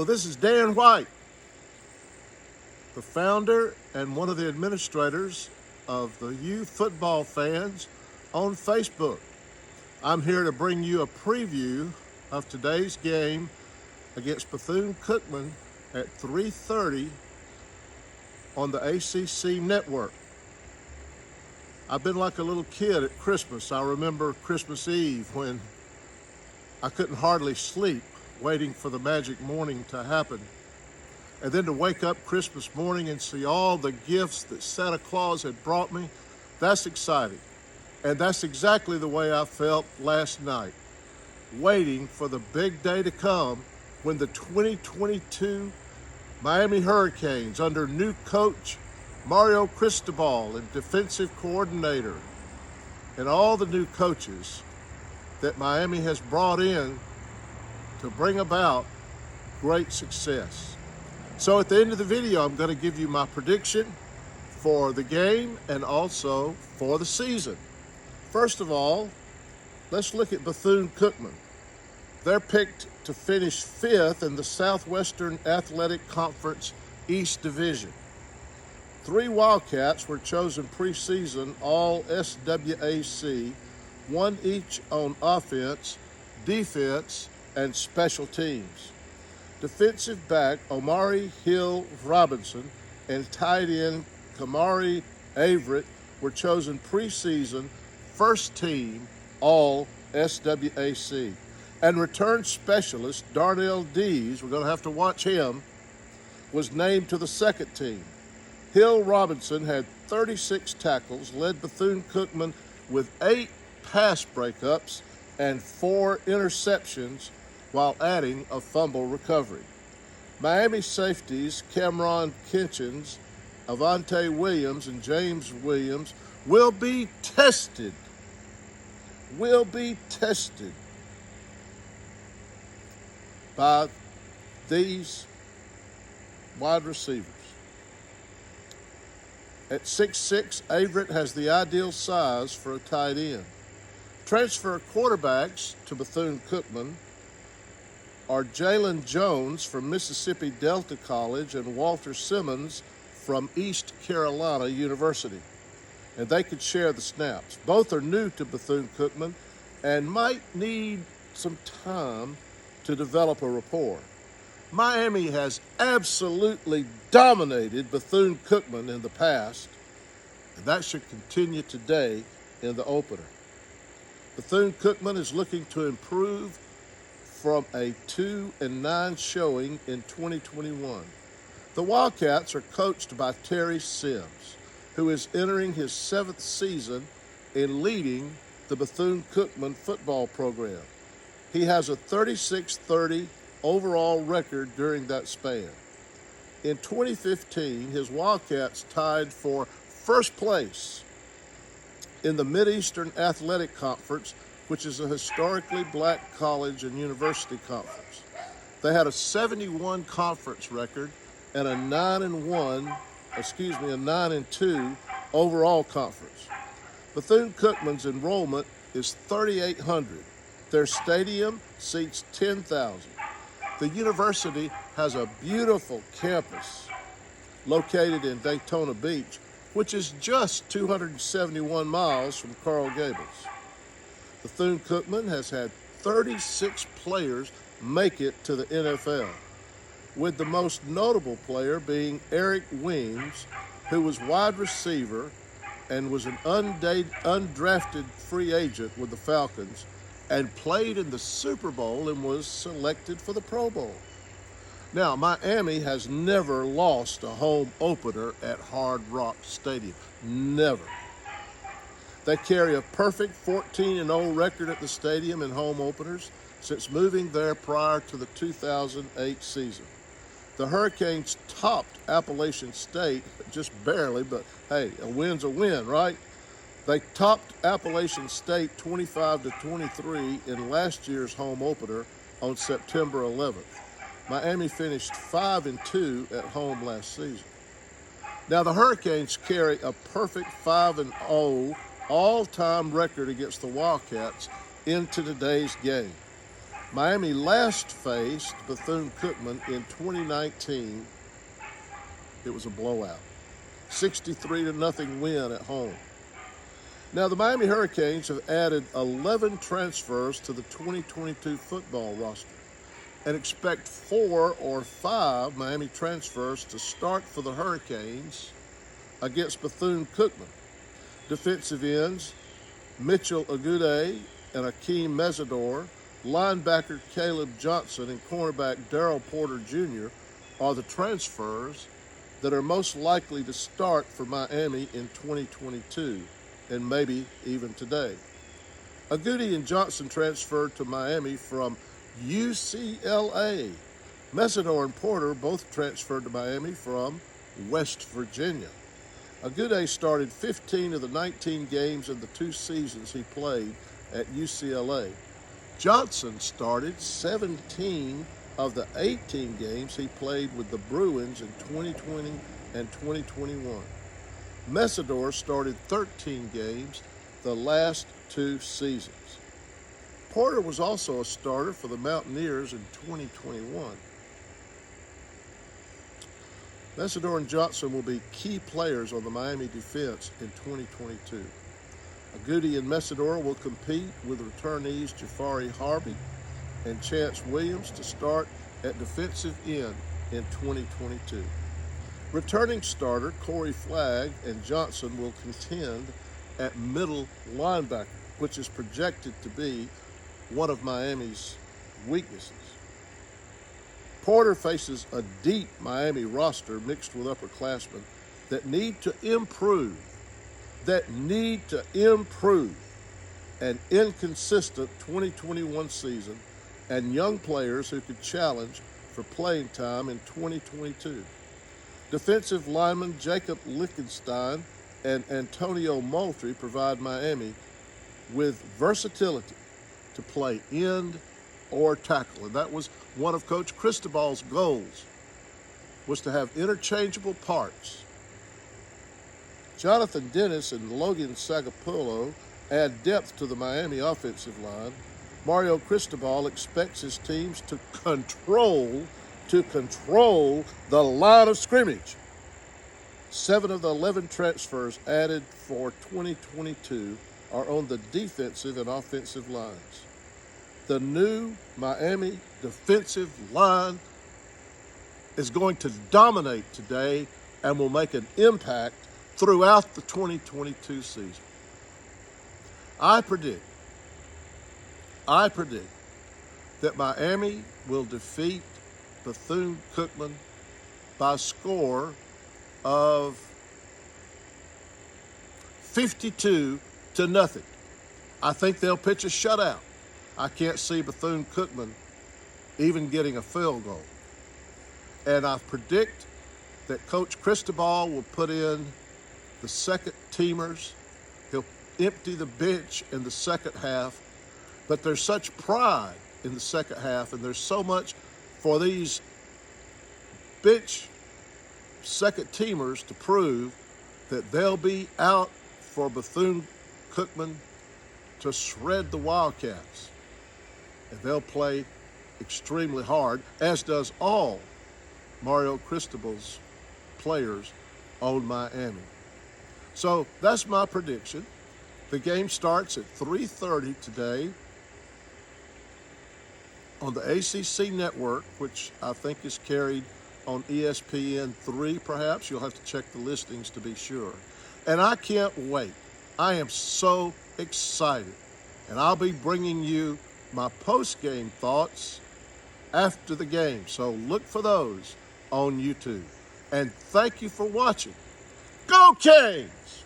this is Dan White, the founder and one of the administrators of the Youth Football Fans on Facebook. I'm here to bring you a preview of today's game against Bethune Cookman at 3:30 on the ACC network. I've been like a little kid at Christmas. I remember Christmas Eve when I couldn't hardly sleep, waiting for the magic morning to happen. And then to wake up Christmas morning and see all the gifts that Santa Claus had brought me, that's exciting. And that's exactly the way I felt last night, waiting for the big day to come when the 2022 Miami Hurricanes, under new coach Mario Cristobal and defensive coordinator, and all the new coaches that Miami has brought in to bring about great success. So at the end of the video, I'm going to give you my prediction for the game and also for the season. First of all, let's look at Bethune Cookman. They're picked to finish 5th in the Southwestern Athletic Conference East Division. 3 Wildcats were chosen preseason all SWAC, 1 each on offense, defense, and special teams. Defensive back Omari Hill Robinson and tight end Kamari Averett were chosen preseason first team all SWAC. And return specialist Darnell Dees, we're going to have to watch him, was named to the second team. Hill Robinson had 36 tackles, led Bethune Cookman with 8 pass breakups and 4 interceptions while adding a fumble recovery. Miami safeties Cameron Kitchens, Avante Williams, and James Williams will be tested by these wide receivers. At 6'6", Averett has the ideal size for a tight end. Transfer quarterbacks to Bethune Cookman are Jalen Jones from Mississippi Delta College and Walter Simmons from East Carolina University, and they could share the snaps. Both are new to Bethune Cookman and might need some time to develop a rapport. Miami has absolutely dominated Bethune Cookman in the past, and that should continue today in the opener. Bethune Cookman is looking to improve from a 2-9 showing in 2021. The Wildcats are coached by Terry Sims, who is entering his 7th season in leading the Bethune Cookman football program. He has a 36-30 overall record during that span. In 2015, his Wildcats tied for first place in the Mid-Eastern Athletic Conference, which is a historically black college and university conference. They had a 71 conference record and a 9-2 overall conference. Bethune Cookman's enrollment is 3,800. Their stadium seats 10,000. The university has a beautiful campus located in Daytona Beach, which is just 271 miles from Coral Gables. Bethune Cookman has had 36 players make it to the NFL, with the most notable player being Eric Weems, who was wide receiver and was an undrafted free agent with the Falcons and played in the Super Bowl and was selected for the Pro Bowl. Now, Miami has never lost a home opener at Hard Rock Stadium. Never. They carry a perfect 14-0 record at the stadium in home openers since moving there prior to the 2008 season. The Hurricanes topped Appalachian State, just barely, but hey, a win's a win, right? They topped Appalachian State 25-23 in last year's home opener on September 11th. Miami finished 5-2 at home last season. Now, the Hurricanes carry a perfect 5-0 all-time record against the Wildcats into today's game. Miami last faced Bethune Cookman in 2019. It was a blowout. 63-0 win at home. Now, the Miami Hurricanes have added 11 transfers to the 2022 football roster and expect 4 or 5 Miami transfers to start for the Hurricanes against Bethune Cookman. Defensive ends Mitchell Agude and Akeem Mesidor, linebacker Caleb Johnson, and cornerback Darrell Porter Jr. are the transfers that are most likely to start for Miami in 2022, and maybe even today. Agude and Johnson transferred to Miami from UCLA. Mesidor and Porter both transferred to Miami from West Virginia. Agude started 15 of the 19 games in the 2 seasons he played at UCLA. Johnson started 17 of the 18 games he played with the Bruins in 2020 and 2021. Mesidor started 13 games the last 2 seasons. Porter was also a starter for the Mountaineers in 2021. Mesidor and Johnson will be key players on the Miami defense in 2022. Agude and Mesidor will compete with returnees Jafari Harvey and Chance Williams to start at defensive end in 2022. Returning starter Corey Flagg and Johnson will contend at middle linebacker, which is projected to be one of Miami's weaknesses. Porter faces a deep Miami roster mixed with upperclassmen that need to improve an inconsistent 2021 season and young players who could challenge for playing time in 2022. Defensive linemen Jacob Lichtenstein and Antonio Moultrie provide Miami with versatility to play end or tackle. And that was one of Coach Cristobal's goals, was to have interchangeable parts. Jonathan Dennis and Logan Sagapullo add depth to the Miami offensive line. Mario Cristobal expects his teams to control the line of scrimmage. 7 of the 11 transfers added for 2022 are on the defensive and offensive lines. The new Miami defensive line is going to dominate today and will make an impact throughout the 2022 season. I predict that Miami will defeat Bethune Cookman by a score of 52-0. I think they'll pitch a shutout. I can't see Bethune Cookman even getting a field goal. And I predict that Coach Cristobal will put in the second teamers. He'll empty the bench in the second half. But there's such pride in the second half, and there's so much for these bench second teamers to prove that they'll be out for Bethune Cookman to shred the Wildcats. And they'll play extremely hard, as does all Mario Cristobal's players on Miami. So that's my prediction. The game starts at 3:30 today on the ACC network, which I think is carried on ESPN3 perhaps. You'll have to check the listings to be sure. And I can't wait. I am so excited. And I'll be bringing you my post-game thoughts after the game. So look for those on YouTube. And thank you for watching. Go Canes!